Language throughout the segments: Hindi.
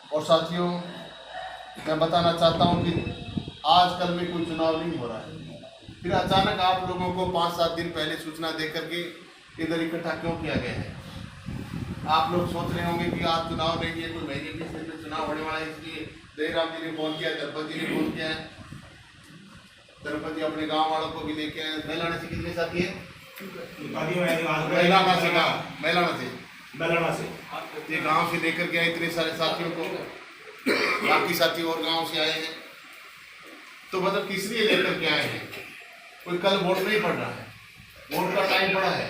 और साथियों, मैं बताना चाहता हूं कि आजकल में कोई चुनाव नहीं हो रहा है, फिर अचानक आप लोगों को 5-7 दिन पहले सूचना देकर के इधर इकट्ठा क्यों किया गया है। आप लोग सोच रहे होंगे कि आज चुनाव नहीं है, कोई महीने के दिन में चुनाव होने वाला है, इसलिए जयराम जी ने फोन किया, दरपत जी ने फोन किया है। दरपत जी अपने गाँव वालों को भी लेके आए। मैलाना से कितने साथी है? मैलाना से ये गांव से लेकर के आए इतने सारे साथियों को, बाकी साथी और गांव से आए हैं। तो मतलब किस लिए लेकर के आए हैं? कोई कल वोट नहीं पड़ रहा है, वोट का टाइम पड़ा है,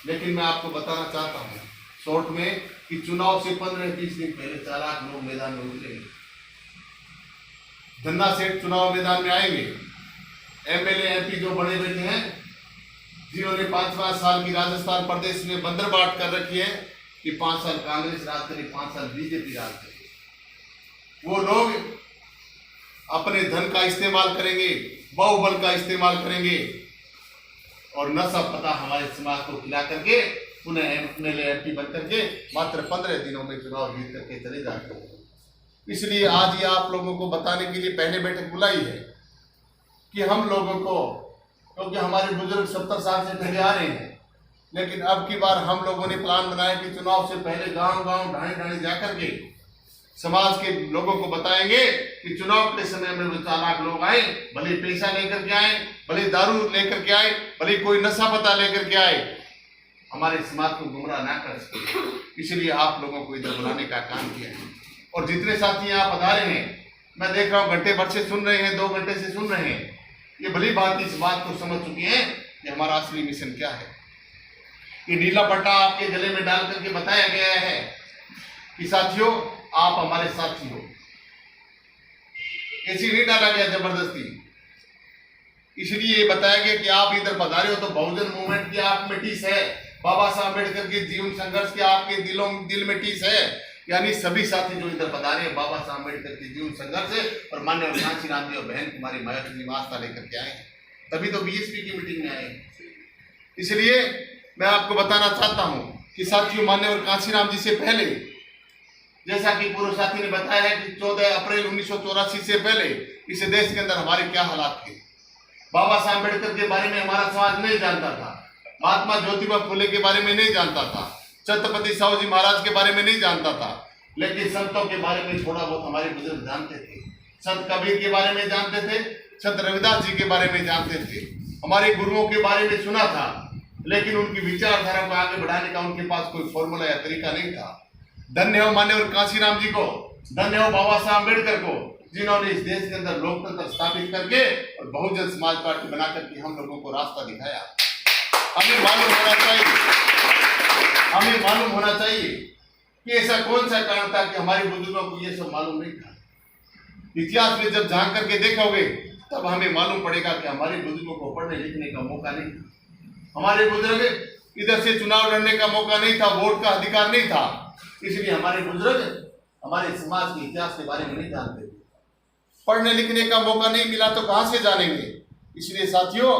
लेकिन मैं आपको बताना चाहता हूँ शॉर्ट में कि चुनाव से 15-20 दिन पहले 4 लाख लोग मैदान में उतरेंगे। धन्ना सेठ चुनाव मैदान में आएंगे। एमएलए एमपी जो बड़े बैठे हैं, जिन्होंने 5-5 साल की राजस्थान प्रदेश में बंदरबाट कर रखी है कि 5 साल कांग्रेस राज करे, 5 साल बीजेपी राज करे, वो लोग अपने धन का इस्तेमाल करेंगे, बाहुबल का इस्तेमाल करेंगे और नशा पता हमारे समाज को खिला करके उन्हें एमएलए एमपी बन करके मात्र 15 दिनों में चुनाव जीत करके चले जाते हैं। इसलिए आज ये आप लोगों को बताने के लिए पहले बैठक बुलाई है कि हम लोगों को, क्योंकि हमारे बुजुर्ग 70 साल से पहले आ रहे हैं, लेकिन अब की बार हम लोगों ने प्लान बनाया कि चुनाव से पहले गांव-गांव ढाणी जाकर के समाज के लोगों को बताएंगे कि चुनाव के समय में 4 लाख लोग आए, भले पैसा लेकर के आए, भले दारू लेकर के आए, भले कोई नशा पता लेकर के आए, हमारे समाज को गुमराह ना कर सके। इसलिए आप लोगों को इधर बुलाने का काम किया है। और जितने साथी यहाँ पधारे हैं, मैं देख रहा हूँ घंटे भर से सुन रहे हैं, 2 घंटे से सुन रहे हैं, ये भली बात इस बात को समझ चुकी है कि हमारा असली मिशन क्या है। ये नीला पट्टा आपके गले में डाल करके बताया गया है कि साथियों आप हमारे साथी हो। ऐसी नहीं डाला गया जबरदस्ती, इसलिए ये बताया गया कि आप इधर पधारे हो तो बहुजन मूवमेंट की आप में टीस है, बाबा साहब अम्बेडकर के जीवन संघर्ष की आपके दिल में टीस है। यानी सभी साथी जो इधर पधारे हैं बाबा साहब अम्बेडकर के जीवन संघर्ष से और माननीय कांशीराम जी और बहन कुमारी मायावती आस्था लेकर के आए हैं, तभी तो बीएसपी की मीटिंग में आए हैं। इसलिए मैं आपको बताना चाहता हूं कि साथियों, माननीय कांशीराम जी से पहले, जैसा कि पूर्व साथी ने बताया है कि 14 अप्रैल 1984 से पहले इस देश के अंदर हमारे क्या हालात थे। बाबा साहब अम्बेडकर के बारे में हमारा समाज नहीं जानता था, महात्मा ज्योतिबा फुले के बारे में नहीं जानता था, छत्रपति साहू जी महाराज के बारे में नहीं जानता था, लेकिन संतों के बारे में थोड़ा बहुत हमारे बुजुर्ग जानते थे। संत कबीर के बारे में जानते थे, संत रविदास जी के बारे में जानते थे, हमारे गुरुओं के बारे में सुना था, लेकिन उनकी विचारधारा को आगे बढ़ाने का उनके पास कोई फॉर्मूला या तरीका नहीं था। धन्य हो माननीय कांशीराम जी को, धन्य हो बाबा साहब अम्बेडकर को, जिन्होंने इस देश के अंदर लोकतंत्र स्थापित करके और बहुजन समाज पार्टी बना करके हम लोगों को रास्ता दिखाया। हमें मालूम होना चाहिए कि ऐसा कौन सा कारण था कि हमारे बुजुर्गों को ये सब मालूम नहीं था। इतिहास में जब झांक करके देखोगे तब हमें मालूम पड़ेगा कि हमारे बुजुर्गों को पढ़ने लिखने का मौका नहीं था, हमारे बुजुर्ग इधर से चुनाव लड़ने का मौका नहीं था, वोट का अधिकार नहीं था, इसलिए हमारे बुजुर्ग हमारे समाज के इतिहास के बारे में नहीं जानते थे। पढ़ने लिखने का मौका नहीं मिला तो कहां से जानेंगे। इसलिए साथियों,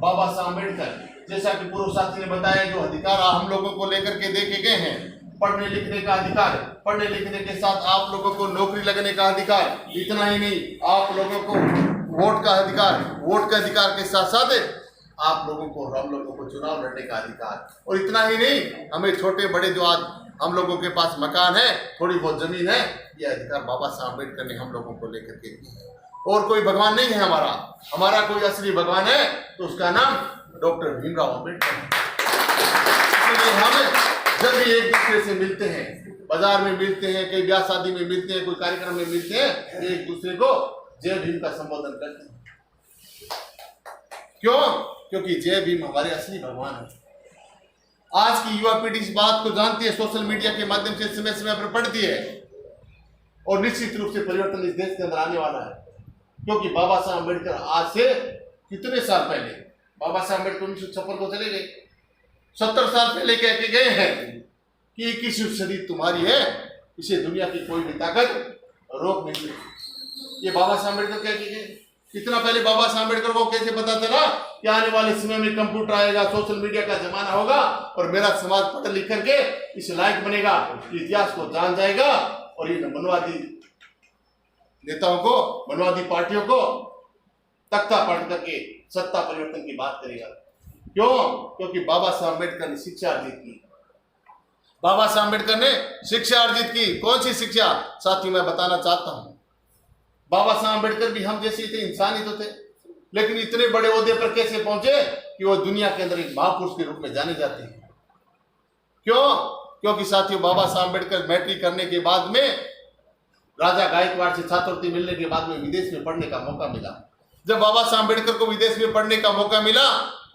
बाबा साहब अम्बेडकर, जैसा कि पूर्व साथी ने बताया, जो अधिकार हम लोगों को लेकर के देखे गए हैं, पढ़ने लिखने का अधिकार, पढ़ने लिखने के साथ आप लोगों को नौकरी लगने का अधिकार, इतना ही नहीं आप लोगों को वोट का अधिकार, वोट के अधिकार के साथ साथ आप लोगों को, हम लोगों को चुनाव लड़ने का अधिकार, और इतना ही नहीं हमें छोटे बड़े जो आज हम लोगों के पास मकान है, थोड़ी बहुत जमीन है, ये अधिकार बाबा साहब अम्बेडकर ने हम लोगों को लेकर के दी है। और कोई भगवान नहीं है हमारा कोई असली भगवान है तो उसका नाम डॉक्टर भीमराव अम्बेडकर है। इसलिए हम जब भी एक दूसरे से मिलते हैं, बाजार में मिलते हैं, कई ब्याह शादी में मिलते हैं, कोई कार्यक्रम में मिलते हैं, एक दूसरे को जय भीम का संबोधन करते हैं। क्यों? क्योंकि जय भीम हमारे असली भगवान है। आज की युवा पीढ़ी इस बात को जानती है, सोशल मीडिया के माध्यम से समय समय पर पढ़ती है, और निश्चित रूप से परिवर्तन इस देश के अंदर आने वाला है। क्योंकि बाबा साहब अम्बेडकर आज से कितने साल पहले, बाबा साहब अम्बेडकर 1956 को चले गए, 70 साल पहले कह के गए हैं कि 21वीं सदी तुम्हारी है, इसे दुनिया की कोई भी ताकत रोक नहीं सकती। ये बाबा साहब अम्बेडकर कह के गए। इतना पहले बाबा साहब अम्बेडकर को कैसे पता चला कि आने वाले समय में कंप्यूटर आएगा, सोशल मीडिया का जमाना होगा और मेरा समाज पढ़ लिख करके इस लायक बनेगा, इतिहास को जान जाएगा और इन मनवादी नेताओं को, मनवादी पार्टियों को तख्ता पलट करके सत्ता परिवर्तन की बात करेगा। क्यों? क्योंकि बाबा साहब अम्बेडकर ने शिक्षा अर्जित की। बाबा साहब अम्बेडकर ने शिक्षा अर्जित की। कौन सी शिक्षा? साथियों मैं बताना चाहता हूं, बाबा साहब अम्बेडकर भी हम जैसे थे, इंसान ही तो थे, लेकिन इतने बड़े ओहदे पर कैसे पहुंचे कि वो दुनिया के अंदर एक महापुरुष के रूप में जाने जाते हैं। क्यों? क्योंकि साथियों बाबा साहब अम्बेडकर मैट्रिक करने के बाद में राजा गायकवाड़ से छात्रवृत्ति मिलने के बाद में विदेश में पढ़ने का मौका मिला। जब बाबा साहब अम्बेडकर को विदेश में पढ़ने का मौका मिला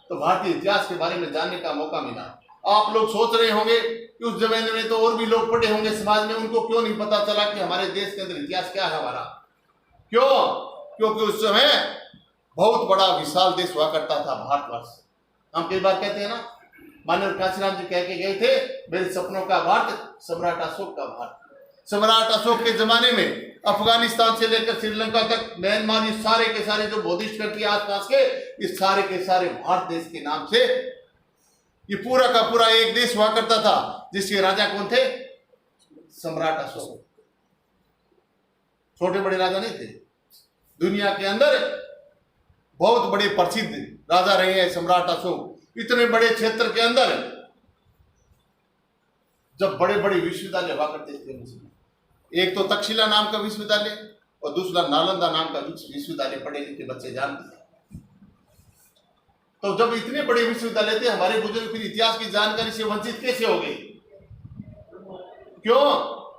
तो भारतीय इतिहास के बारे में जानने का मौका मिला। आप लोग सोच रहे होंगे कि उस जमाने में तो और भी लोग पढ़े होंगे समाज में, उनको क्यों नहीं पता चला कि हमारे देश के अंदर इतिहास क्या है हमारा? क्यों? क्योंकि उस समय बहुत बड़ा विशाल देश हुआ करता था भारतवर्ष। हम कई बार कहते हैं ना, मानव काशीराम जी कह के गए थे, मेरे सपनों का भारत सम्राट अशोक का भारत। सम्राट अशोक के जमाने में अफगानिस्तान से लेकर श्रीलंका तक, म्यांमार, ये सारे के सारे जो बौद्धिस्ट कंट्री आसपास के, इस सारे के सारे भारत देश के नाम से ये पूरा का पूरा एक देश हुआ करता था, जिसके राजा कौन थे? सम्राट अशोक। छोटे बड़े राजा नहीं थे। दुनिया के अंदर बहुत बड़े प्रसिद्ध राजा रहे हैं सम्राट अशोक। इतने बड़े क्षेत्र के अंदर जब बड़े बड़े विश्वविद्यालय हुआ करते थे, एक तो तक्षशिला नाम का विश्वविद्यालय और दूसरा नालंदा नाम का विश्वविद्यालय, पढ़े लिखे बच्चे जानते हैं। तो जब इतने बड़े विश्वविद्यालय थे, हमारे बुजुर्ग फिर इतिहास की जानकारी से वंचित कैसे हो गए? क्यों?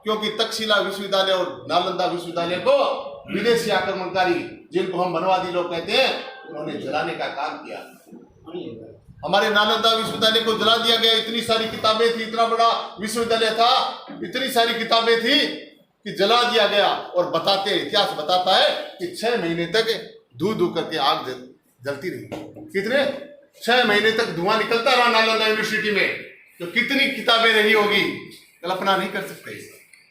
क्योंकि तक्षशिला विश्वविद्यालय और नालंदा विश्वविद्यालय को विदेशी आक्रमणकारी, जिनको हम मनवादी लोग कहते हैं, उन्होंने जलाने का काम किया। हमारे नालंदा विश्वविद्यालय को जला दिया गया। इतनी सारी किताबें थी, इतना बड़ा विश्वविद्यालय था, इतनी सारी किताबें थी कि जला दिया गया। और बताते, इतिहास बताता है कि 6 महीने तक धू धू करके आग जलती रही। कितने? 6 महीने तक धुआं निकलता रहा नालंदा यूनिवर्सिटी में। तो कितनी किताबें रही होगी, कल्पना नहीं कर सकते।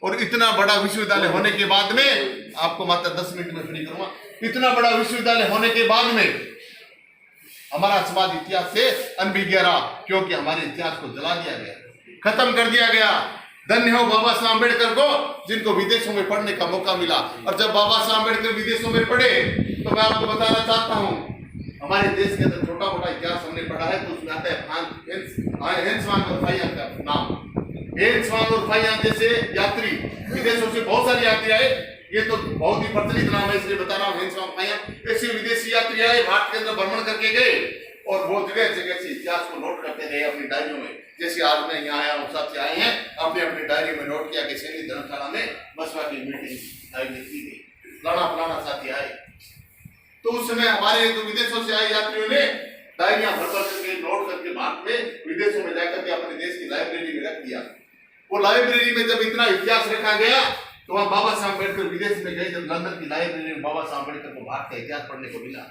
और इतना बड़ा विश्वविद्यालय होने के बाद में, आपको मात्र 10 मिनट में फ्री करूंगा, इतना बड़ा विश्वविद्यालय होने के बाद में हमारा समाज इतिहास से अनभिज्ञ रहा, क्योंकि हमारे इतिहास को जला दिया गया, खत्म कर दिया गया। धन्य हो बाबा साहब अम्बेडकर को, जिनको विदेशों में पढ़ने का मौका मिला। और जब बाबा साहब अम्बेडकर विदेशों में पढ़े, तो मैं आपको बताना चाहता हूं, हमारे देश के अंदर छोटा मोटा इतिहास हमने पढ़ा है, तो उसमें आता है हेंस वांग और फाइयान का नाम। हेंस वांग और फाइयान जैसे यात्री, विदेशों से बहुत सारे यात्री आए, ये तो बहुत ही प्रचलित नाम है इसलिए बता रहा हूँ। हेंस वांग फाइयान ऐसे विदेशी यात्री आए, भारत के अंदर भ्रमण करके गए और वो जगह जगह से इतिहास को नोट करते रहे अपनी डायरियों में। जैसे आज मैं यहाँ आया हूँ, सबसे आए हैं, अपने अपनी डायरी में नोट किया कि सैनिक धर्मशाला में बसपा की मीटिंग आयोजित की गई, फलाना साथी आए। तो उस समय हमारे जो विदेशों से आए यात्रियों ने डायरियां भर करके नोट करके भारत में विदेशों में जाकर के अपने देश की लाइब्रेरी में रख दिया। वो लाइब्रेरी में जब इतना इतिहास रखा गया, तो वहां बाबा साहब अम्बेडकर विदेश में गए, जब लंदन की लाइब्रेरी में बाबा साहब अम्बेडकर को भारत का इतिहास पढ़ने को मिला।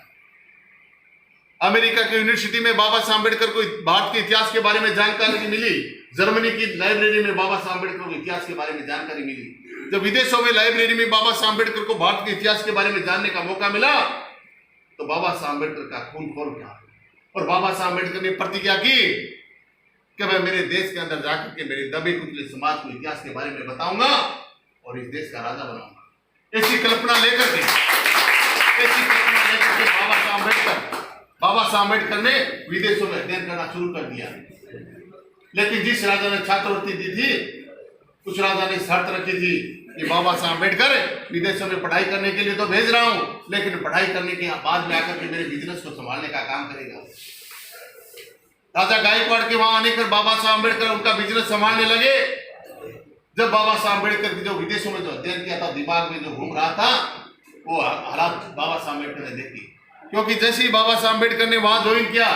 अमेरिका की यूनिवर्सिटी में बाबा साहब अम्बेडकर को भारत के इतिहास के बारे में जानकारी मिली। जर्मनी की लाइब्रेरी में बाबा साहब अम्बेडकर को इतिहास के बारे में जानकारी मिली। जब विदेशों में लाइब्रेरी में बाबा साहब अम्बेडकर को भारत के इतिहास के बारे में जानने का मौका मिला, तो बाबा साहब अम्बेडकर का खून खोल उठा और बाबा साहब अम्बेडकर ने प्रतिज्ञा की कि मैं मेरे देश के अंदर जाकर के मेरे दबे कुचले समाज को इतिहास के बारे में बताऊंगा और इस देश का राजा बनाऊंगा। ऐसी कल्पना लेकर के बाबा साहब अम्बेडकर ने विदेशों में अध्ययन करना शुरू कर दिया। लेकिन जिस राजा ने छात्रवृत्ति दी थी, उस राजा ने शर्त रखी थी कि बाबा साहब अम्बेडकर विदेशों में पढ़ाई करने के लिए तो भेज रहा हूं, लेकिन पढ़ाई करने के बाद में आकर के मेरे बिजनेस को संभालने का काम करेगा। राजा गायकवाड़ के वहां आने पर बाबा साहब अम्बेडकर उनका बिजनेस संभालने लगे। जब बाबा साहब अम्बेडकर की जो विदेशों में जो अध्ययन किया था, दिमाग में जो घूम रहा था, वो हालात बाबा साहब अम्बेडकर ने देखी। क्योंकि जैसे ही बाबा साहब अम्बेडकर ने वहां ज्वाइन किया,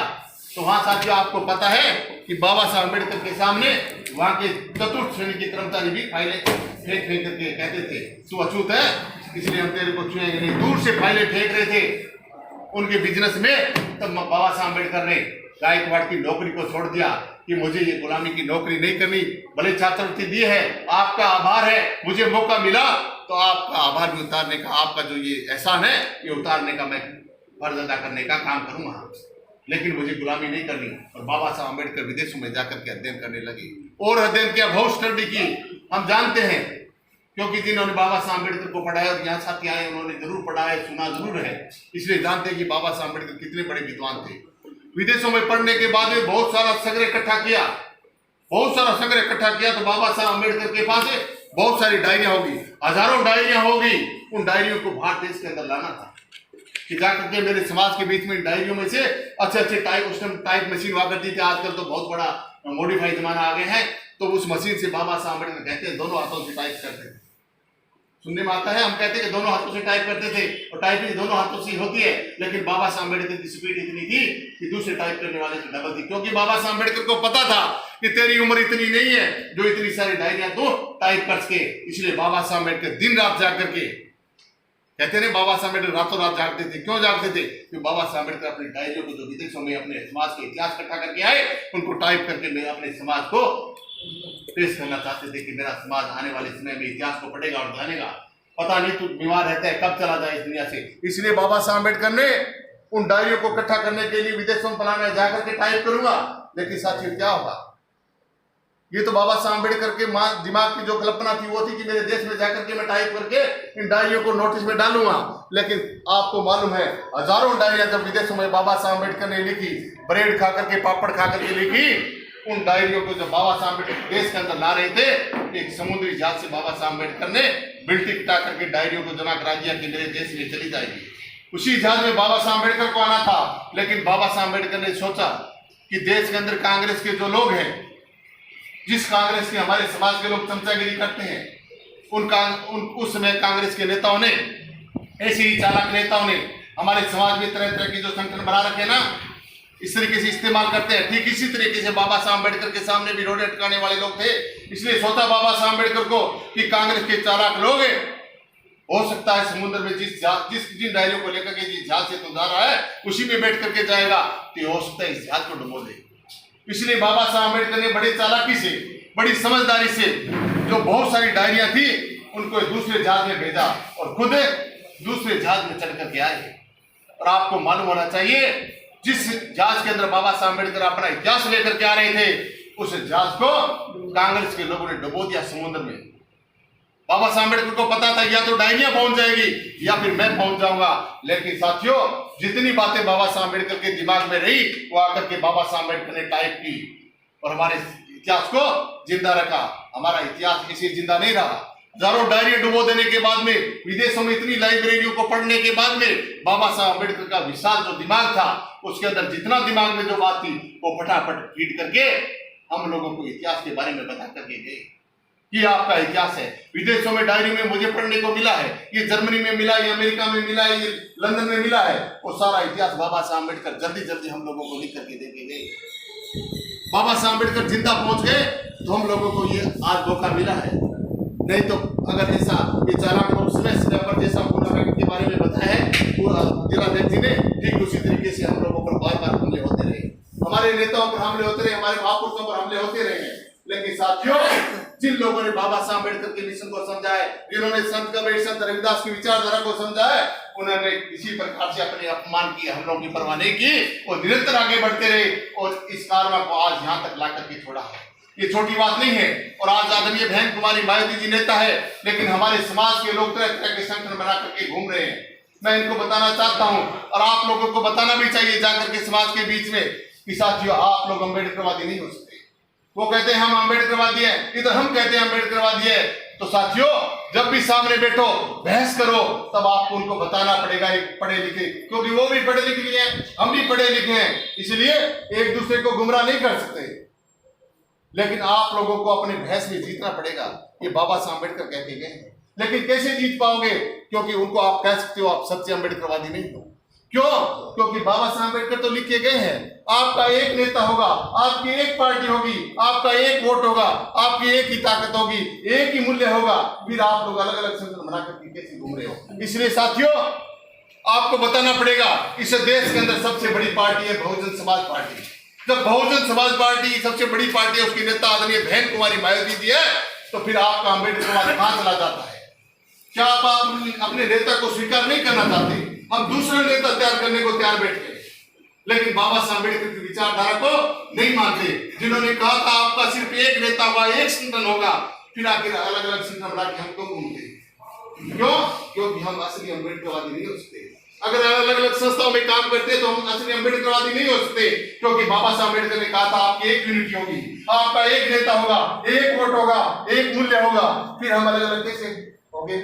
तो वहां साथियों आपको पता है कि बाबा साहब अम्बेडकर के सामने वहां के चतुर्थ श्रेणी के कर्मचारी भी फाइलें फेंक करके कहते थे, तू अछूत है इसलिए हम तेरे को छुएंगे नहीं। दूर से फाइलें फेंक रहे थे उनके बिजनेस में। तब बाबा साहब अम्बेडकर ने गायकवाड़ की नौकरी को छोड़ दिया कि मुझे ये गुलामी की नौकरी नहीं करनी। भले छात्रवृत्ति दी है, आपका आभार है, मुझे मौका मिला तो आपका आभार भी उतारने का, आपका जो ये एहसान है ये उतारने का मैं फर्ज अदा करने का काम करूंगा, लेकिन मुझे गुलामी नहीं करनी। और बाबा साहब अम्बेडकर विदेशों में जाकर के अध्ययन करने लगे और अध्ययन किया, बहुत स्टडी की। हम जानते हैं क्योंकि जिन्होंने बाबा साहब अम्बेडकर को पढ़ा है और यहाँ साथी आए उन्होंने जरूर पढ़ा है, सुना जरूर है, इसलिए जानते हैं कि बाबा साहब अम्बेडकर कितने बड़े विद्वान थे। विदेशों में पढ़ने के बाद में बहुत सारा संग्रह इकट्ठा किया, तो बाबा साहब अम्बेडकर के पास बहुत सारी डायरियां होगी, हजारों डायरियां होगी। उन डायरियों को भारत देश के अंदर लाना था कि जाकर के मेरे समाज के बीच में इन डायरियों में से अच्छे टाइप, उस टाइम टाइप मशीन हुआ करती थी, आजकल तो बहुत बड़ा मॉडिफाइड जमाना आ गया है। तो उस मशीन से बाबा साहब अम्बेडकर कहते हैं दोनों हाथों से टाइप करते थे। सुनने में आता है, हम कहते हैं कि दोनों हाथों से टाइप करते थे और टाइपिंग दोनों हाथों से होती है, लेकिन बाबा साहब अम्बेडकर की स्पीड इतनी थी कि दूसरे टाइप करने वाले से डबल थी, क्योंकि बाबा साहब अम्बेडकर को पता था कि तेरी उम्र इतनी नहीं है जो इतनी सारी डायरियां तो टाइप कर सके। इसलिए बाबा साहब अम्बेडकर दिन रात जाग करके, कहते हैं बाबा साहब अम्बेडकर रातों रात जागते थे। क्यों जागते थे? क्योंकि बाबा साहब अम्बेडकर अपनी डायरियों को जो विदेशों में अपने समाज के इतिहास इकट्ठा करके आए, उनको टाइप करके मैं अपने समाज को पेश करना चाहते थे कि मेरा समाज आने वाले समय में इतिहास को पढ़ेगा और जानेगा। पता नहीं तू बीमार रहता है, कब चला जाए इस दुनिया से। इसलिए बाबा साहब अम्बेडकर ने उन डायरियों को इकट्ठा करने के लिए विदेशों में फलाने जाकर के टाइप करूंगा, लेकिन साथियों क्या होगा? ये तो बाबा साहब अम्बेडकर के दिमाग की जो कल्पना थी वो थी कि मेरे देश में जाकर के मैं टाइप करके इन डायरियों को नोटिस में डालूंगा। लेकिन आपको मालूम है हजारों डायरियां जब विदेशों में बाबा साहब अम्बेडकर ने लिखी, ब्रेड खा करके, पापड़ खा करके लिखी, उन डायरियों को जब बाबा साहब अम्बेडकर देश के अंदर ला रहे थे, एक समुद्री जहाज से बाबा साहब अम्बेडकर ने बिल्टी कटा करके डायरियों को जमा करा दिया कि मेरे देश में चली जाएगी। उसी जहाज में बाबा साहब अम्बेडकर को आना था, लेकिन बाबा साहब अम्बेडकर ने सोचा कि देश के अंदर कांग्रेस के जो लोग हैं, जिस कांग्रेस के हमारे समाज के लोग चमचागिरी करते हैं, उस समय कांग्रेस के नेताओं ने, ऐसे ही चालाक नेताओं ने हमारे समाज में तरह तरह के जो संगठन बना रखे ना, इस तरीके से इस्तेमाल करते हैं। ठीक इसी तरीके से बाबा साहब अम्बेडकर के सामने भी रोड़े अटकाने वाले लोग थे। इसलिए सोचा बाबा साहब अम्बेडकर को कि कांग्रेस के चालाक लोग हो सकता है समुद्र में जिन डायरियों को लेकर के जिस जहाज से तो जा रहा है उसी में बैठ करके जाएगा, तो हो सकता है इस जहाज को डुबो दे। इसलिए बाबा साहब अम्बेडकर ने बड़ी चालाकी से, बड़ी समझदारी से जो बहुत सारी डायरियां थी उनको दूसरे जहाज में भेजा और खुद दूसरे जहाज में चढ़ करके आए। और आपको मालूम होना चाहिए, जिस जहाज के अंदर बाबा साहब अम्बेडकर अपना इतिहास लेकर के आ रहे थे, उस जहाज को कांग्रेस के लोगों ने डुबो दिया समुद्र में। बाबा साहब अम्बेडकर को पता था या तो डायरियां पहुंच जाएगी या फिर मैं पहुंच जाऊंगा। लेकिन साथियों, जितनी बातें बाबा साहब अम्बेडकर के दिमाग में रही वो आकर के बाबा साहब अम्बेडकर ने टाइप की और हमारे इतिहास को जिंदा रखा। हमारा इतिहास इसी जिंदा नहीं रहा। हजारों डायरियां डुबो देने के बाद में, विदेशों में इतनी लाइब्रेरियों को पढ़ने के बाद में, बाबा साहब अम्बेडकर का विशाल जो दिमाग था, उसके अंदर जितना दिमाग में जो बात थी वो फटाफट फीड करके हम लोगों को इतिहास के बारे में बता करके गए। ये आपका इतिहास है। विदेशों में डायरी में मुझे पढ़ने को मिला है, ये जर्मनी में मिला, ये अमेरिका में मिला, ये लंदन में मिला है, वो सारा इतिहास बाबा साहब अम्बेडकर जल्दी जल्दी हम लोगों को लिख करके देके गए। बाबा साहब अम्बेडकर जिंदा पहुंच गए तो हम लोगों को ये आज मौका मिला है। नहीं तो अगर ऐसा ये चालाक लोग समय पर जैसा के बारे में बताया है जिलाध्यक्ष जी ने, ठीक उसी तरीके से हम लोगों पर बार बार हमले होते रहे, हमारे नेताओं पर हमले होते रहे, हमारे महापुरुषों पर हमले होते रहे। लेकिन साथियों, जिन लोगों ने बाबा साहब अम्बेडकर के मिशन को समझा है, जिन्होंने संत कबीर, संत रविदास की विचारधारा को समझा है, उन्होंने किसी प्रकार से अपने अपमान की, हम लोगों की परवाह नहीं की और निरंतर आगे बढ़ते रहे और इस कारवां को आज यहाँ तक ला करके छोड़ा है। ये छोटी बात नहीं है। और आज आदरणीय बहन कुमारी मायावती जी नेता है, लेकिन हमारे समाज के लोग तरह तरह के संगठन बना करके घूम रहे हैं। मैं इनको बताना चाहता हूं और आप लोगों को बताना भी चाहिए जाकर के समाज के बीच में कि साथियों, आप लोग अम्बेडकरवादी नहीं हो सकते। वो कहते हैं हम अम्बेडकरवादी हैं, इधर हम कहते हैं अम्बेडकरवादी है। तो साथियों, जब भी सामने बैठो, बहस करो, तब आपको उनको बताना पड़ेगा एक पढ़े लिखे, क्योंकि वो भी पढ़े लिखे हैं, हम भी पढ़े लिखे हैं, इसलिए एक दूसरे को गुमराह नहीं कर सकते। लेकिन आप लोगों को अपने बहस में जीतना पड़ेगा, ये बाबा साहब अम्बेडकर कह के गए हैं। लेकिन कैसे जीत पाओगे? क्योंकि उनको आप कह सकते हो आप सच्चे अम्बेडकरवादी नहीं हो। क्यों? क्योंकि बाबा साहब अम्बेडकर तो लिख के गए हैं, आपका एक नेता होगा, आपकी एक पार्टी होगी, आपका एक वोट होगा, आपकी एक ही ताकत होगी, एक ही मूल्य होगा, फिर आप लोग अलग अलग संगठन बना करके कैसे घूम रहे हो? इसलिए साथियों, आपको बताना पड़ेगा, इस देश के अंदर सबसे बड़ी पार्टी है बहुजन समाज पार्टी। जब बहुजन समाज पार्टी सबसे बड़ी पार्टी है, उसकी नेता आदरणीय बहन कुमारी मायावती जी है, तो फिर आपका अम्बेडकरवाद कहां चला जाता है? क्या आप अपने नेता को स्वीकार नहीं करना चाहते? हम दूसरे नेता तैयार करने को तैयार बैठे, लेकिन बाबा साहब अम्बेडकर की विचारधारा को नहीं मानते, जिन्होंने कहा था आपका सिर्फ एक नेता होगा, एक संगठन होगा, फिर आके अलग अलग सीट बना के हम क्यों घूमते? क्यों? क्योंकि हम असली अम्बेडकरवादी नहीं हो सकते। अगर अलग अलग संस्थाओं में काम करते तो हम असली अम्बेडकरवादी नहीं हो सकते, क्योंकि बाबा साहब अम्बेडकर ने कहा था आपकी एक यूनिटी होगी, आपका एक नेता होगा, एक वोट होगा, एक मूल्य होगा। फिर हम अलग अलग कैसे होंगे?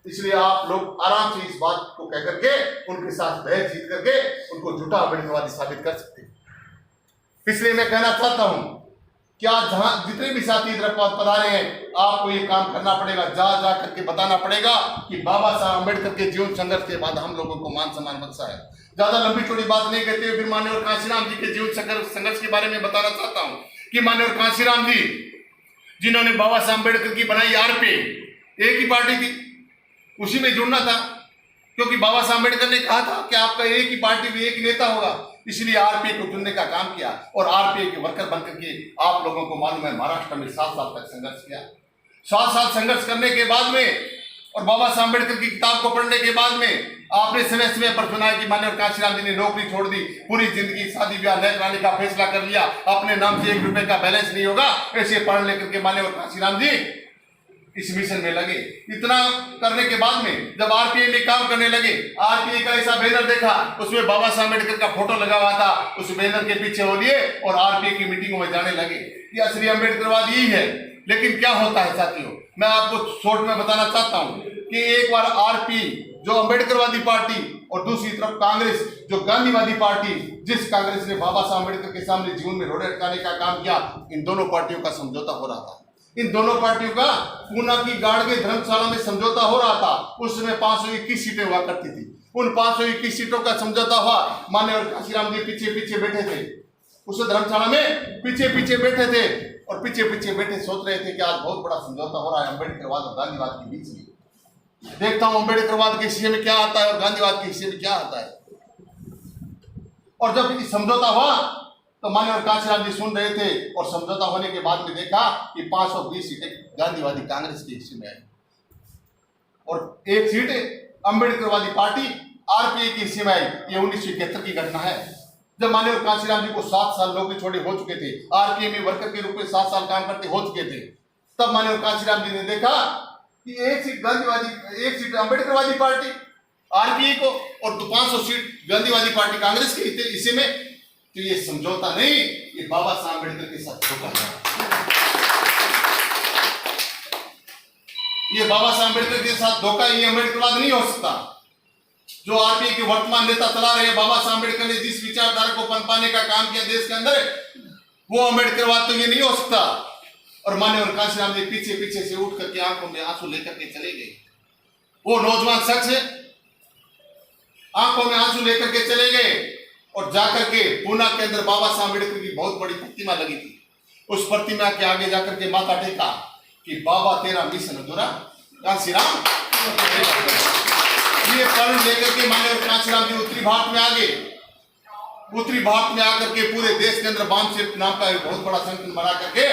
इसलिए आप लोग आराम से इस बात को कह करके उनके साथ बहस जीत करके उनको झूठा अम्बेडकरवादी साबित कर सकते हैं। इसलिए मैं कहना चाहता हूं कि आज जहां जितने भी साथी इधर पढ़ा रहे हैं, आपको ये काम करना पड़ेगा, जा करके बताना पड़ेगा कि बाबा साहब अम्बेडकर के जीवन संघर्ष के बाद हम लोगों को मान सम्मान बख्शा है। ज्यादा लंबी चौड़ी बात नहीं कहते हुए फिर माननीय कांशीराम जी के जीवन संघर्ष के बारे में बताना चाहता हूं कि माननीय कांशीराम जी जिन्होंने बाबा साहब अम्बेडकर की बनाई आरपी, एक ही पार्टी थी, उसी में जुड़ना था, क्योंकि बाबा साहब अम्बेडकर ने कहा था कि आपका एक ही पार्टी में एक ही नेता होगा, इसलिए आरपीए को चुनने का काम किया और आरपीए के वर्कर बनकर के आप लोगों को मालूम है महाराष्ट्र में 7 साल तक संघर्ष किया। 7 साल संघर्ष करने के बाद में और बाबा साहब अम्बेडकर की किताब को पढ़ने के बाद में आपने समय समय पर सुना है कि माननीय कांशीराम जी ने नौकरी छोड़ दी, पूरी जिंदगी शादी ब्याह न कराने का फैसला कर लिया, अपने नाम से 1 रुपए का बैलेंस नहीं होगा, ऐसे पढ़ लेकर के माननीय कांशीराम जी इस मिशन में लगे। इतना करने के बाद में जब आरपीए में काम करने लगे, आरपीए का ऐसा बैनर देखा, उसमें बाबा साहब अम्बेडकर का फोटो लगा हुआ था, उस बैनर के पीछे हो लिए और आरपीए की मीटिंगों में जाने लगे। ये असली अम्बेडकरवाद यही है। लेकिन क्या होता है साथियों, मैं आपको शॉर्ट में बताना चाहता हूं कि एक बार आरपी जो अम्बेडकरवादी पार्टी और दूसरी तरफ कांग्रेस जो गांधीवादी पार्टी, जिस कांग्रेस ने बाबा साहब अम्बेडकर के सामने जीवन में रोड़े अटकाने का काम किया, इन दोनों पार्टियों का समझौता हो रहा था। इन दोनों पार्टियों का पूना की गाड़गे धर्मशाला में समझौता हो रहा था। उस समय 521 सीटें हुआ करती थी। उन 521 सीटों का समझौता हुआ। माननीय कांशीराम जी पीछे पीछे बैठे थे, उस धर्मशाला में पीछे पीछे बैठे थे और पीछे पीछे बैठे सोच रहे थे कि आज बहुत बड़ा समझौता हो रहा है अम्बेडकरवाद और गांधीवाद के बीच में। देखता हूं अम्बेडकरवाद के हिस्से में क्या आता है और गांधीवाद के हिस्से में क्या आता है। और जब समझौता हुआ तो माननीय कांशीराम जी सुन रहे थे और समझौता होने के बाद में देखा कि 520 सीटें गांधीवादी कांग्रेस के हिस्से में आई और 1 सीट अम्बेडकरवादी पार्टी आरपीए के हिस्से में आई। ये 1971 की घटना है, जब माननीय कांशीराम जी को 7 साल नौकरी छोड़े हो चुके थे, आरपीए में वर्कर के रूप में 7 साल काम करते हो चुके थे। तब माननीय कांशीराम जी ने देखा कि 1 सीट गांधीवादी, 1 सीट अम्बेडकरवादी पार्टी आरपीए को और 500 सीट गांधीवादी पार्टी कांग्रेस के हिस्से में। तो ये समझौता नहीं, ये बाबा साहब अम्बेडकर के साथ धोखा है। ये बाबा साहब अम्बेडकर के साथ धोखा, ये अम्बेडकरवाद नहीं हो सकता। जो आरपीए के वर्तमान नेता चला रहे हैं, बाबा साहब अम्बेडकर ने जिस विचारधारा को पनपाने का काम किया देश के अंदर, वो अम्बेडकरवाद तो ये नहीं हो सकता। और माननीय कांशीराम जी पीछे पीछे से उठ करके आंखों में आंसू लेकर के चले गए। वो नौजवान शख्स आंखों में आंसू लेकर के चले गए और जाकर के पूना के अंदर बाबा साहब अम्बेडकर की बहुत बड़ी प्रतिमा लगी थी। उस प्रतिमा के आगे जाकर के माथा टेका कि बाबा तेरा मिशन अधूरा, कांशीराम। ये पढ़ लेकर के माननीय कांशीराम जी उत्तरी भारत में आ गए। उत्तरी भारत में आकर के पूरे देश के अंदर बामसेट नाम का एक बहुत बड़ा संगठन बना करके,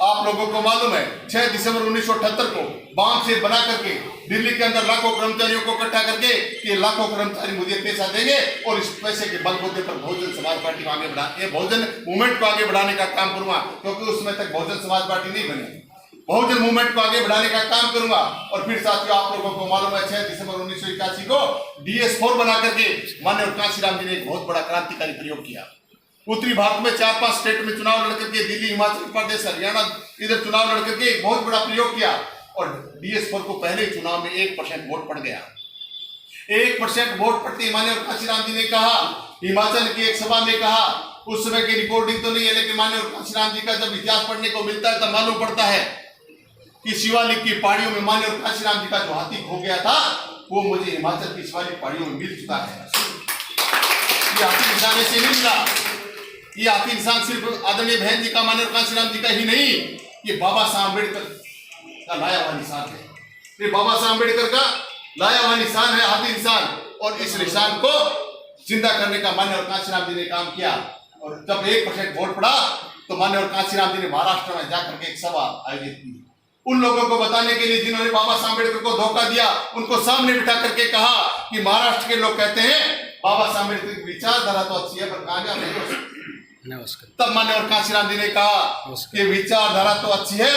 आप लोगों को मालूम है 6 दिसंबर 1978 को बामसेट बना करके दिल्ली के अंदर लाखों कर्मचारियों को इकट्ठा करके कि लाखों कर्मचारी मुझे पैसा देंगे और इस पैसे के बलबूते पर बहुजन समाज पार्टी को आगे बढ़ा, ये बहुजन मूवमेंट को आगे बढ़ाने का काम करूंगा, क्योंकि उस समय तक बहुजन समाज पार्टी नहीं बनी। बहुजन मूवमेंट को आगे बढ़ाने का काम करूंगा। और फिर साथियों आप लोगों को मालूम है 6 दिसंबर 1981 को DS4 बना करके माननीय कांशीराम जी ने एक बहुत बड़ा क्रांतिकारी प्रयोग किया। उत्तरी भारत में 4-5 स्टेट में चुनाव लड़ करके, दिल्ली, हिमाचल प्रदेश, हरियाणा, इधर चुनाव लड़ करके एक बहुत बड़ा प्रयोग किया और DS4 को पहले चुनाव में 1% वोट पड़ गया। 1% वोट पड़ते माननीय कांशीराम जी ने कहा, हिमाचल की एक सभा में कहा, उस समय की रिकॉर्डिंग तो नहीं है लेकिन माननीय कांशीराम जी का जब इतिहास पढ़ने को मिलता है तब मालूम पड़ता है कि शिवालिक की पहाड़ियों में माननीय कांशीराम जी का जो हाथी खो गया था वो मुझे हिमाचल की शिवालिक पहाड़ियों में मिल चुका है। ये हाथी इंसान से नहीं मिला, ये हाथी इंसान सिर्फ आदरणीय बहन जी का, माननीय कांशीराम जी का ही नहीं, ये बाबा साहब अम्बेडकर का लाया हुआ निशान है। ये बाबा साहब अम्बेडकर का लाया हुआ निशान है हाथी इंसान, और इस निशान को जिंदा करने का माननीय कांशीराम जी ने काम किया। और जब 1% वोट पड़ा तो माननीय कांशीराम जी ने महाराष्ट्र में जाकर के एक सभा आयोजित की, उन लोगों को बताने के लिए जिन्होंने बाबा साहब अम्बेडकर को धोखा दिया, उनको सामने बिठा करके कहा कि महाराष्ट्र के लोग कहते हैं बाबा साहब अम्बेडकर की विचारधारा तो अच्छी है पर कामयाब नहीं हो सकती। नमस्कार। तब मान्यवर कांशीराम जी ने कहा कि विचारधारा तो अच्छी है,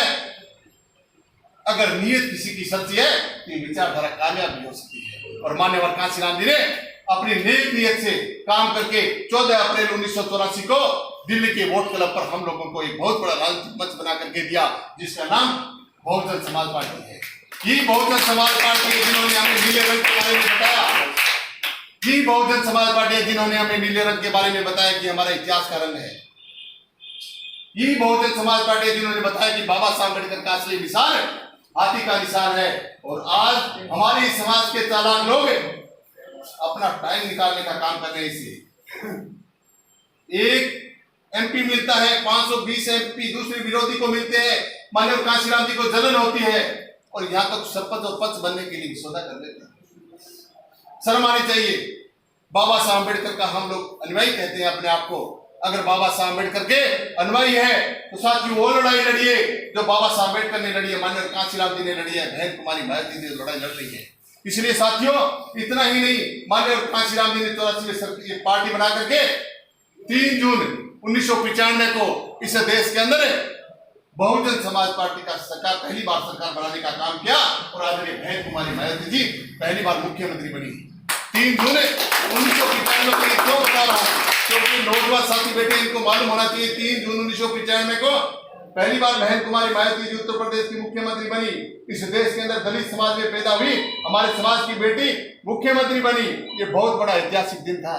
अगर नीयत किसी की सच्ची है तो ये विचारधारा कामयाब भी हो सकती है। और मान्यवर कांशीराम जी ने अपनी नेक नीयत से काम करके 14 अप्रैल 1984 को दिल्ली के वोट क्लब पर हम लोगों को एक बहुत बड़ा राजनीतिक मंच बना करके दिया, जिसका नाम बहुजन समाज पार्टी है। ये बहुजन समाज पार्टी है जिन्होंने हमें नीले रंग के बारे में बताया, ये बहुजन समाज पार्टी है जिन्होंने हमें नीले रंग के बारे में बताया कि हमारा इतिहास का रंग है। ये बहुजन समाज पार्टी है जिन्होंने बताया कि बाबा साहब अम्बेडकर का असली निशान हाथी का निशान है। और आज हमारे समाज के चालाक लोग अपना टाइम निकालने का काम कर रहे हैं। इसे एक एमपी मिलता है, 520 एमपी दूसरे विरोधी को मिलते हैं, माननीय कांशीराम जी को जलन होती है और यहाँ तक सरपंच और पंच बनने के लिए सौदा कर लेते हैं। शर्म आनी चाहिए। बाबा साहब अम्बेडकर का हम लोग अनुयायी कहते हैं अपने आप को। अगर बाबा साहब अम्बेडकर के अनुयायी है तो साथियों वो लड़ाई लड़िए जो बाबा साहब अम्बेडकर ने लड़ी है, माननीय कांशीराम जी ने लड़ी है, बहन कुमारी मायावती जी ने लड़ाई लड़ रही है। इसलिए साथियों इतना ही नहीं, माननीय कांशीराम जी ने 84 में पार्टी बना करके 3 जून 1995 को इस देश के अंदर बहुजन समाज पार्टी का सरकार पहली बार सरकार बनाने का काम किया और आदरणीय बहन कुमारी मायावती जी पहली बार मुख्यमंत्री बनी 3 जून 1995 को। क्यों बता रहा हूं? क्योंकि नौजवान साथी बेटे इनको मालूम होना चाहिए 3 जून 1995 को पहली बार बहन कुमारी मायावती जी उत्तर प्रदेश की मुख्यमंत्री बनी। इस देश के अंदर दलित समाज में पैदा हुई हमारे समाज की बेटी मुख्यमंत्री बनी। ये बहुत बड़ा ऐतिहासिक दिन था।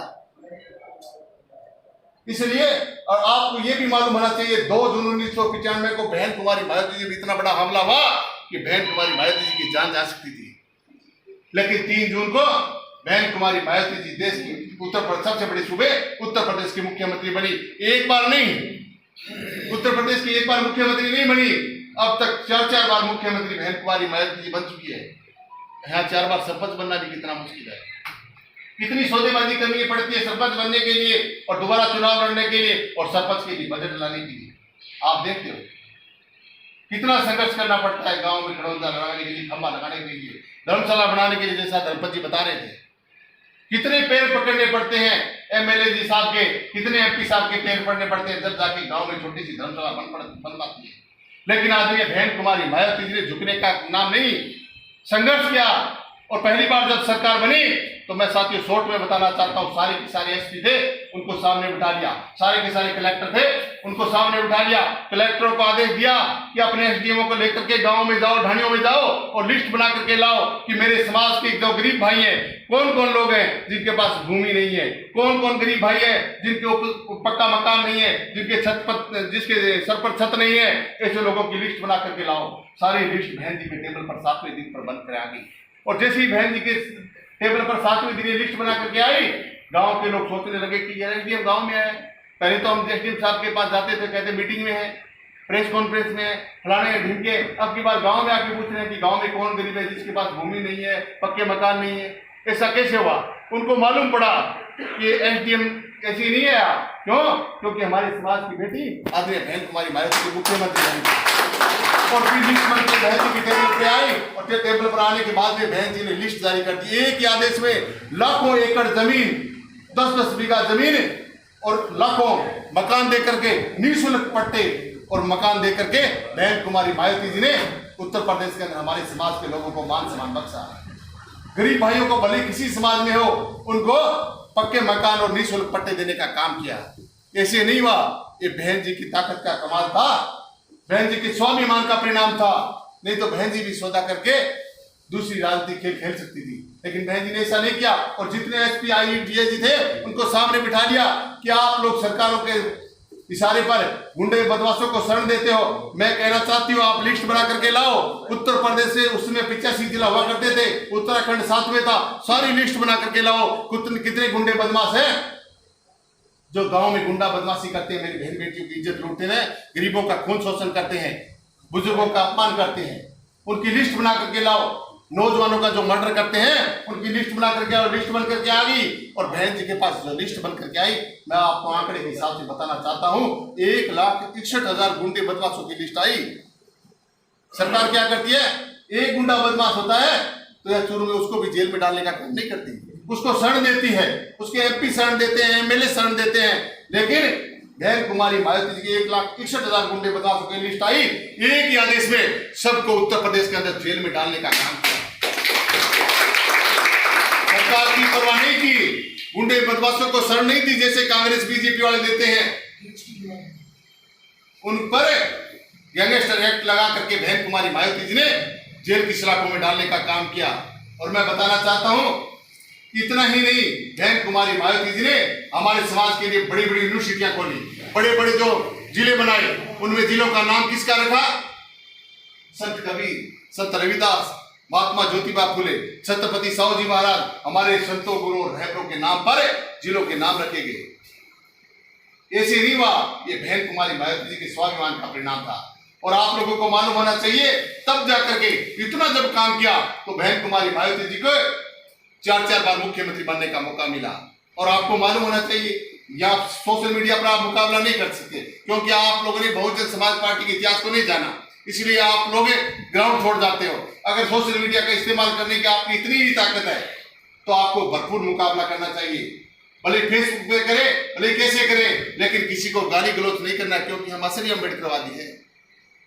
इसलिए और आपको ये भी मालूम होना चाहिए 2 जून 1995 को बहन कुमारी मायावती जी में इतना बड़ा हमला हुआ कि बहन कुमारी मायावती जी की जान जा सकती थी। लेकिन 3 जून को बहन कुमारी मायावती जी देश की उत्तर प्रदेश सबसे बड़े सूबे उत्तर प्रदेश की मुख्यमंत्री बनी। एक बार नहीं, उत्तर प्रदेश की एक बार मुख्यमंत्री नहीं बनी, अब तक 4 बार मुख्यमंत्री बहन कुमारी मायावती जी बन चुकी है। यहाँ 4 बार सरपंच बनना भी कितना मुश्किल है। कितनी सौदेबाजी करनी पड़ती है सरपंच बनने के लिए और दोबारा चुनाव लड़ने के लिए और सरपंच के लिए बजट लाने के लिए। आप देखते हो कितना संघर्ष करना पड़ता है गांव में खड़ौदा लगाने के लिए, खंबा लगाने के लिए, धर्मशाला बनाने के लिए, जैसा धर्मपत जी बता रहे थे। कितने पैर पकड़ने पड़ते हैं एमएलए जी साहब के, कितने एमपी साहब के पैर पकड़ने पड़ते हैं जब जाके गांव में छोटी सी धर्मशाला बन पाती है। लेकिन आदरणीय बहन कुमारी मायावती जी ने झुकने का नाम नहीं, संघर्ष किया और पहली बार जब सरकार बनी तो मैं साथियों शॉर्ट में बताना चाहता हूं, सारे के सारे एसपी थे उनको सामने बिठा लिया, सारे के सारे कलेक्टर थे उनको सामने बिठा लिया। कलेक्टरों को आदेश दिया कि अपने एसडीएमओ को लेकर के गांव में जाओ, ढाणियों में जाओ और लिस्ट बना करके लाओ कि मेरे समाज के जो गरीब भाई हैं, कौन कौन लोग हैं जिनके पास भूमि नहीं है, कौन कौन गरीब भाई है जिनके पक्का मकान नहीं है, जिनके जिसके सर पर छत नहीं है, ऐसे लोगों की लिस्ट बना करके लाओ। सारी लिस्ट बहन जी के टेबल पर 7वें दिन पर बंद कर आ गई। और जैसे ही बहन जी के टेबल पर 7वें दिन लिस्ट बना करके आई, गांव के लोग सोचने लगे कि यार एसडीएम गांव में है। पहले तो हम एसडीएम साहब के पास जाते थे, कहते मीटिंग में है, प्रेस कॉन्फ्रेंस में है, फलाने ढिमके। अब की बार गांव में आके पूछ रहे हैं कि गांव में कौन गरीब है जिसके पास भूमि नहीं है, पक्के मकान नहीं है। ऐसा कैसे हुआ? उनको मालूम पड़ा कि एसडीएम ऐसी नहीं है। क्यों? क्योंकि हमारे समाज की बेटी आदरणीय बहन कुमारी मायावती मुख्यमंत्री बनी और फिर लिस्ट बन के बहन जी की टेबल पे आई और टेबल पर आने के बाद में बहन जी ने लिस्ट जारी कर दी। एक ही आदेश में लाखों एकड़ जमीन, 10-10 बीघा जमीन और लाखों मकान दे करके, निःशुल्क पट्टे और मकान दे करके बहन कुमारी मायावती जी ने उत्तर प्रदेश के अंदर हमारे समाज के लोगों को मान सम्मान बख्शा। गरीब भाइयों को भले किसी समाज में हो उनको पक्के मकान और निःशुल्क पट्टे देने का काम किया। ऐसे नहीं हुआ, ये बहन जी की ताकत का कमाल था, बहन जी के स्वाभिमान का परिणाम था। नहीं तो बहन जी भी सौदा करके दूसरी राजनीतिक खेल खेल सकती थी, लेकिन बहन जी ने ऐसा नहीं किया। और जितने एसपी आई डीआईजी थे उनको सामने बिठा लिया कि आप लोग सरकारों के इशारे पर गुंडे बदमाशों को शरण देते हो। मैं कहना चाहती हूँ आप लिस्ट बना करके लाओ। उत्तर प्रदेश से उसमें 85 जिला हुआ करते थे, उत्तराखंड 7वें था, सारी लिस्ट बना करके लाओ। कितने गुंडे बदमाश हैं जो गांव में गुंडा बदमाशी करते हैं, मेरी बहन बेटियों की इज्जत लूटते हैं, गरीबों का खून शोषण करते हैं, बुजुर्गों का अपमान करते हैं। उनकी लिस्ट बना करके लाओ। नौजवानों का जो मर्डर करते हैं उनकी लिस्ट बना करके आओ। लिस्ट बन करके आ गई और बहन जी के पास जो लिस्ट बन करके आई, मैं आपको आंकड़े के हिसाब से बताना चाहता हूं, 1,61,000 गुंडे बदमाशों की लिस्ट आई। सरकार क्या करती है? एक गुंडा बदमाश होता है तो यह शुरू में उसको भी जेल में डालने का काम नहीं करती, उसको शरण देती है, उसके एमपी शरण देते हैं, एमएलए शरण देते हैं। लेकिन बहन कुमारी मायावती जी की 1,61,000 गुंडे बदमाशों की लिस्ट आई, एक ही आदेश में सबको उत्तर प्रदेश के अंदर जेल में डालने का काम किया। सरकार की परवाह नहीं की, गुंडे बदमाशों को शरण नहीं दी जैसे कांग्रेस बीजेपी वाले देते हैं। उन पर गैंगस्टर एक्ट लगा करके बहन कुमारी मायावती जी ने जेल की सलाखों में डालने का काम किया। और मैं बताना चाहता हूं, इतना ही नहीं, बहन कुमारी मायावती जी ने हमारे समाज के लिए बड़ी बड़ी यूनिवर्सिटियां खोली, बड़े बड़े जो जिले बनाए, उनमें जिलों का नाम किसका रखा? संत कबीर, संत रविदास, महात्मा ज्योतिबा फुले, छत्रपति साहू जी महाराज, हमारे संतों गुरु और रहबरों के नाम पर जिलों के नाम रखे गए। ऐसे नहीं हुआ, ये बहन कुमारी मायावती जी के स्वाभिमान का परिणाम था। और आप लोगों को मालूम होना चाहिए, तब जाकर के इतना जब काम किया तो बहन कुमारी मायावती जी को 4 बार मुख्यमंत्री बनने का मौका मिला। और आपको मालूम होना चाहिए, या सोशल मीडिया पर आप मुकाबला नहीं कर सकते, क्योंकि आप लोगों ने बहुजन समाज पार्टी के इतिहास को नहीं जाना, इसलिए आप लोग ग्राउंड छोड़ जाते हो। अगर सोशल मीडिया का इस्तेमाल करने की आपकी इतनी ही ताकत है तो आपको भरपूर मुकाबला करना चाहिए। भले फेसबुक पे करे, भले कैसे करे, लेकिन किसी को गाली गलौज नहीं करना, क्योंकि हम असली अम्बेडकरवादी हैं।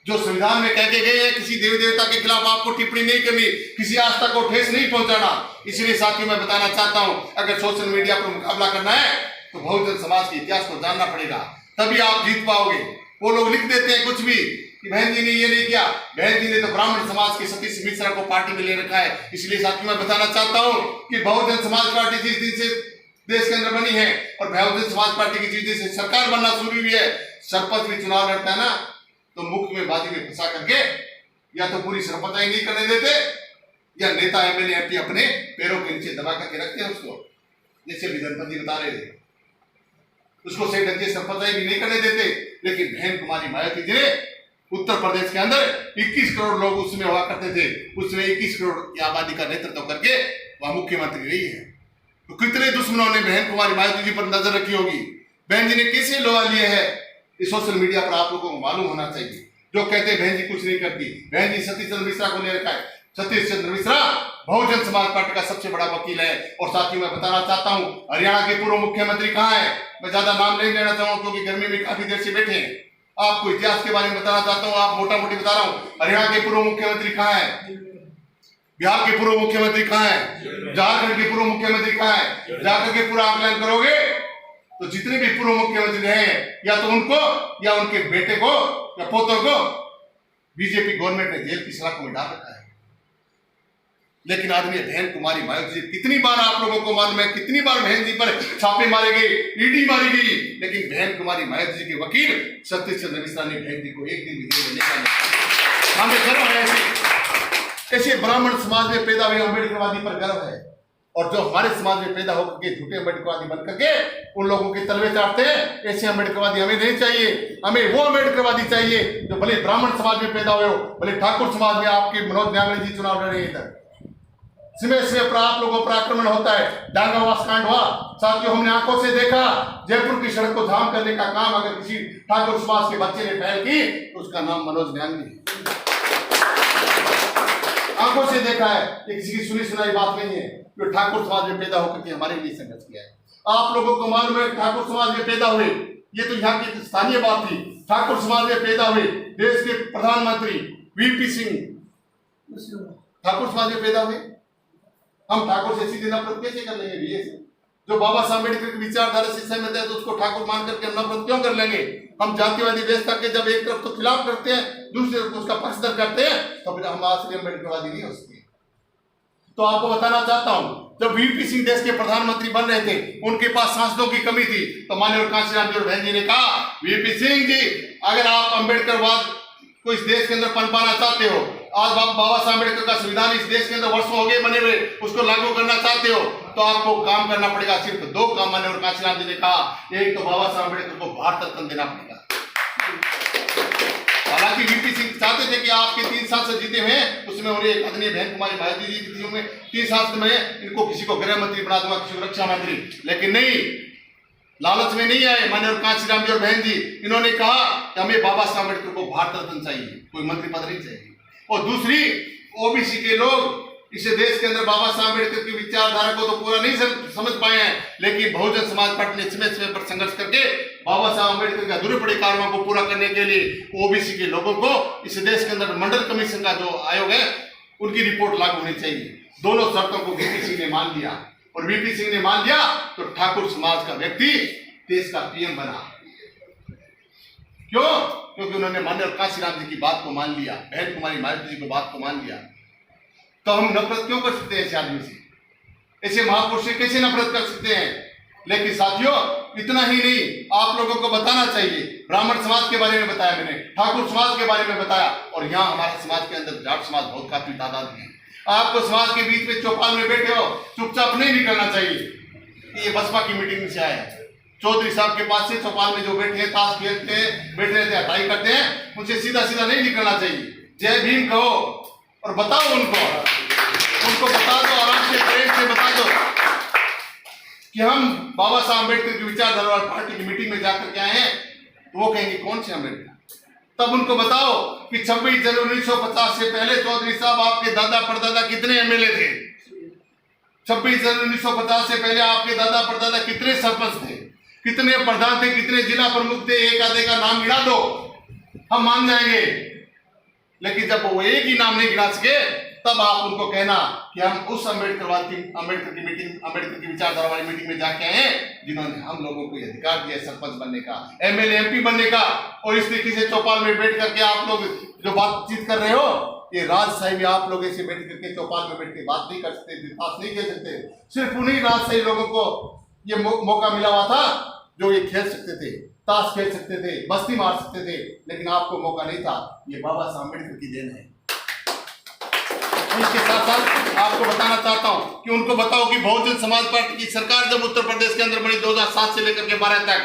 जो संविधान में कह के गए हैं, किसी देवी देवता के खिलाफ आपको टिप्पणी नहीं करनी, किसी आस्था को ठेस नहीं पहुंचाना। इसलिए साथियों मैं बताना चाहता हूं, अगर सोशल मीडिया पर मुकाबला करना है तो बहुजन समाज के इतिहास को जानना पड़ेगा, तभी आप जीत पाओगे। वो लोग लिख देते हैं कुछ भी कि बहन जी ने ये नहीं किया, बहन जी ने तो ब्राह्मण समाज के सतीश मिश्रा को पार्टी में ले रखा है। इसलिए साथियों मैं बताना चाहता हूं कि बहुजन समाज पार्टी जिस दिन से देश के अंदर बनी है और बहुजन समाज पार्टी की जिस दिन से सरकार बनना शुरू हुई है, सरपंच भी चुनाव लड़ता है ना, तो मुख्य में बाजी में फंसा करके या तो पूरी सरपंचाई नहीं करने देते, या नेता एमएलए एमपी अपने पैरों के नीचे दबा करके रखते हैं उसको, जैसे विधानपति जी बता रहे थे, उसको सही ढंग से सरपंचाई भी नहीं करने देते। लेकिन बहन कुमारी मायावती जी ने उत्तर प्रदेश के अंदर 21 करोड़ लोग उसमें हुआ करते थे, उसमें 21 करोड़ की आबादी का नेतृत्व करके वह मुख्यमंत्री रही है। तो कितने दुश्मनों ने बहन कुमारी मायावती जी पर नजर रखी होगी, बहन जी ने कैसे लोहा लिए है, इस सोशल मीडिया पर आप लोगों को मालूम होना चाहिए। जो कहते हैं बहन जी कुछ नहीं करती, बहन जी सतीश चंद्र मिश्रा को ले रखा है। सतीश चंद्र मिश्रा बहुजन समाज पार्टी का सबसे बड़ा वकील है। और साथियों मैं बताना चाहता हूं, हरियाणा के पूर्व मुख्यमंत्री कहां है? मैं ज्यादा नाम नहीं लेना चाहूंगा क्योंकि गर्मी में काफी देर से बैठे हैं। आपको इतिहास के बारे में बताना चाहता हूं, आप मोटा मोटी बता रहा हूं। हरियाणा के पूर्व मुख्यमंत्री कहां है? बिहार के पूर्व मुख्यमंत्री कहां है? झारखंड के पूर्व मुख्यमंत्री कहां है? जाकर के पूरा आकलन करोगे तो जितने भी पूर्व मुख्यमंत्री हैं, या तो उनको या उनके बेटे को या पोतों को बीजेपी गवर्नमेंट ने जेल की सलाखों में डाल रखा है। लेकिन आदमी बहन कुमारी मायावती जी, कितनी बार आप लोगों को मालूम है कितनी बार बहन जी पर छापे मारे गए, ईडी मारी गई, लेकिन बहन कुमारी मायावती जी के वकील सतीश चंद्र मिश्रा ने बहन जी को एक दिन भी जेल में नहीं डाला। हमें गर्व है ऐसे ब्राह्मण समाज में पैदा हुए अम्बेडकरवादी पर गर्व है। और जो हमारे समाज में पैदा होकर के झूठे अम्बेडकरवादी बन करके उन लोगों के तलवे चाटते हैं, ऐसे अम्बेडकरवादी हमें नहीं चाहिए। हमें वो अम्बेडकरवादी चाहिए जो भले ब्राह्मण समाज में पैदा हुए हो, भले ठाकुर समाज में आपके मनोज न्यागल जी चुनाव लड़े इधर, समय पर आप लोगों पर आक्रमण होता है, डांगावास कांड हुआ, साथियों हमने आंखों से देखा। जयपुर की सड़क को जाम करने का काम अगर किसी ठाकुर समाज के बच्चे ने पहल की तो उसका नाम मनोज न्यागल है। आंखों से देखा है, ये किसी की सुनी सुनाई बात नहीं है। जो ठाकुर समाज में पैदा होकर के हमारे लिए संघर्ष किया है। आप लोगों को मालूम है ठाकुर समाज में पैदा हुए, ये तो यहाँ की स्थानीय बात थी। ठाकुर समाज में पैदा हुए देश के प्रधानमंत्री वीपी सिंह ठाकुर समाज में पैदा हुए। हम ठाकुर से सीधे नफरत कैसे कर लेंगे? भैया जो बाबा साहब अम्बेडकर की विचारधारा से सहमत है तो उसको ठाकुर मान करके नफरत क्यों कर लेंगे? हम जातिवादी व्यवस्था के जब एक तरफ तो खिलाफ करते हैं, दूसरी तरफ उसका पक्षधर करते हैं, तो फिर हम असली अम्बेडकरवादी नहीं हो सकते। तो आपको बताना चाहता हूं, जब वीपी सिंह देश के प्रधानमंत्री बन रहे थे, उनके पास सांसदों की कमी थी, तो माननीय कांशीराम जी और बहन जी ने कहा, वीपी सिंह जी अगर आप अम्बेडकरवाद को इस देश के अंदर पनपाना चाहते हो, आज बाबा साहब अम्बेडकर का संविधान इस देश के अंदर वर्षों हो गए बने हुए, उसको लागू करना चाहते हो तो आपको काम करना पड़ेगा। सिर्फ 2 काम माननीय कांशीराम जी ने कहा, एक तो बाबा साहब अम्बेडकर को भारत रत्न देना पड़ेगा। हालांकि वीपी सिंह चाहते थे कि आपके 3 सांसद जीते हुए हैं, उसमें उन्हें एक आदरणीय बहन कुमारी मायावती जी की थी, उनमें 3 सांसद में इनको किसी को गृह मंत्री बना दूंगा, किसी को रक्षा मंत्री, लेकिन नहीं, लालच में नहीं आए। माननीय कांशीराम जी और बहन जी इन्होंने कहा कि हमें बाबा साहब अम्बेडकर को भारत रत्न चाहिए, कोई मंत्री पद नहीं चाहिए। और दूसरी, ओबीसी के लोग इस देश के अंदर बाबा साहब अम्बेडकर की विचारधारा को तो पूरा नहीं समझ पाए हैं, लेकिन बहुजन समाज पार्टी ने समय समय पर संघर्ष करके बाबा साहब अम्बेडकर के अधूरे पड़े कार्यों को पूरा करने के लिए ओबीसी के लोगों को इस देश के अंदर मंडल कमीशन का जो आयोग है उनकी रिपोर्ट लागू होनी चाहिए। दोनों शर्तों को वीपी सिंह ने मान लिया, और वीपी सिंह ने मान लिया तो ठाकुर समाज का व्यक्ति देश का पीएम बना। क्यों? क्योंकि उन्होंने माननीय काशीराम जी की बात को मान लिया, बहन कुमारी मायावती जी की बात को मान लिया। तो हम नफरत क्यों कर सकते हैं ऐसे आदमी से? ऐसे महापुरुष से कैसे नफरत कर सकते हैं? लेकिन साथियों, इतना ही नहीं, आप लोगों को बताना चाहिए। ब्राह्मण समाज के बारे में बताया मैंने, ठाकुर समाज के बारे में बताया, और यहाँ हमारे समाज के अंदर जाट समाज बहुत काफी तादाद में है। आपको समाज के बीच में चौपाल में बैठे हो, चुपचाप नहीं निकलना चाहिए। ये बसपा की मीटिंग से आया है, चौधरी साहब के पास से चौपाल में जो बैठे हैं, ताश खेलते हैं, बैठे रहते हैं, हटाई करते हैं, उनसे सीधा सीधा नहीं निकलना चाहिए। जय भीम कहो और बताओ उनको बता दो, आराम से प्रेम से बता दो कि हम बाबा साहब अम्बेडकर की विचारधारा पार्टी की मीटिंग में जाकर के आए हैं। तो वो कहेंगे कौन से अम्बेडकर? तब उनको बताओ कि 26 जनवरी 1950 से पहले चौधरी साहब आपके दादा परदादा कितने एमएलए थे? 26 जनवरी 1950 से पहले आपके दादा परदादा कितने सरपंच थे, कितने प्रधान थे, कितने जिला प्रमुख थे? एक आधे का नाम गिना दो, हम मान जाएंगे। लेकिन जब वो एक ही नाम नहीं गिना सके, तब आप उनको कहना कि हम उस अम्बेडकर की विचारधारा वाली मीटिंग में जाके आए जिन्होंने हम लोगों को अधिकार दिया सरपंच बनने का, एमएलए एमपी बनने का। और इस तरीके से चौपाल में बैठ करके आप लोग जो बातचीत कर रहे हो, ये राजशाही में आप लोग ऐसे बैठ करके चौपाल में बैठ के बात नहीं कर सकते, बात नहीं कह सकते। सिर्फ उन्हीं राजशाही लोगों को ये मौका मिला हुआ था जो ये खेल सकते थे, ताश खेल सकते थे, मस्ती मार सकते थे, लेकिन आपको मौका नहीं था। ये बाबा साहब अम्बेडकर की देन है। इसके साथ साथ आपको बताना चाहता हूं कि उनको बताओ कि बहुजन समाज पार्टी की सरकार जब उत्तर प्रदेश के अंदर बनी 2007 से लेकर के 12 तक,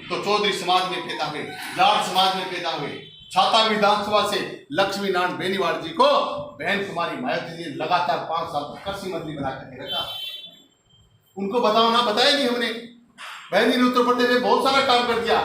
तो चौधरी समाज में पैदा हुए, जाट समाज में पैदा हुए। छाता विधानसभा से लक्ष्मी नारायण बेनीवाल जी को बहन कुमारी मायावती जी ने लगातार 5 साल तक कृषि मंत्री बना करके रखा। उनको बताओ ना, बताया नहीं हमने। बहन जी ने उत्तर प्रदेश में बहुत सारा काम कर दिया।